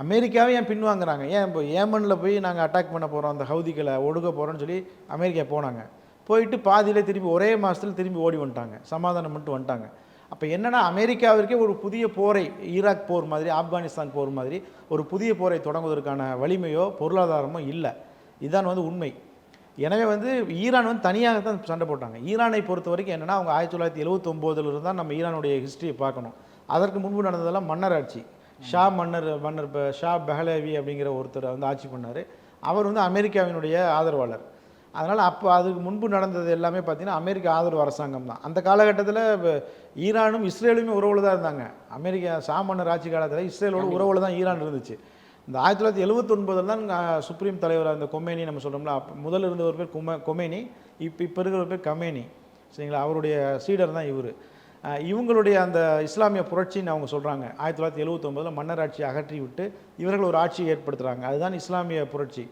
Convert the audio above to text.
அமெரிக்காவே ஏன் பின்வாங்குறாங்க? ஏன் இப்போ ஏமனில் போய் நாங்கள் அட்டாக் பண்ண போகிறோம், அந்த ஹவுதிகளை ஒடுக்க போகிறோன்னு சொல்லி அமெரிக்கா போனாங்க. போயிட்டு பாதியிலே திரும்பி ஒரே மாதத்தில் திரும்பி ஓடி வந்துட்டாங்க, சமாதானம் பண்ணிட்டு வந்துட்டாங்க. அப்போ என்னென்னா அமெரிக்காவிற்கே ஒரு புதிய போரை, ஈராக் போர் மாதிரி, ஆப்கானிஸ்தான் போர் மாதிரி ஒரு புதிய போரை தொடங்குவதற்கான வலிமையோ பொருளாதாரமோ இல்லை. இதுதான் உண்மை. எனவே ஈரான் தனியாக தான் சண்டை போட்டாங்க. ஈரானை பொறுத்த வரைக்கும் என்னென்னா, அவங்க 1979 இருந்தால் நம்ம ஈரானுடைய ஹிஸ்ட்ரியை பார்க்கணும். அதற்கு முன்பு நடந்ததெல்லாம் மன்னர் ஆட்சி. மன்னர் இப்போ ஷா பெஹலவி அப்படிங்கிற ஒருத்தர் ஆட்சி பண்ணார். அவர் அமெரிக்காவினுடைய ஆதரவாளர். அதனால் அப்போ அதுக்கு முன்பு நடந்தது எல்லாமே பார்த்திங்கன்னா அமெரிக்க ஆதரவு அரசாங்கம் தான். அந்த காலகட்டத்தில் ஈரானும் இஸ்ரேலுமே உறவில் தான் இருந்தாங்க. அமெரிக்கா மன்னர் ஆட்சி காலத்தில் இஸ்ரேலோட உறவில் தான் ஈரான் இருந்துச்சு. இந்த 1979 தான் சுப்ரீம் தலைவராக இந்த கொமேனி நம்ம சொல்கிறோம்ல, முதல்ல இருந்த ஒரு பேர் கொமேனி, இப்போ இருக்கிற ஒரு பேர் கமேனி, சரிங்களா? அவருடைய சீடர் தான் இவர். இவங்களுடைய அந்த இஸ்லாமிய புரட்சின்னு அவங்க சொல்கிறாங்க. 1979 மன்னர் ஆட்சியை அகற்றி விட்டு இவர்கள் ஒரு ஆட்சியை ஏற்படுத்துகிறாங்க. அதுதான் இஸ்லாமிய புரட்சி.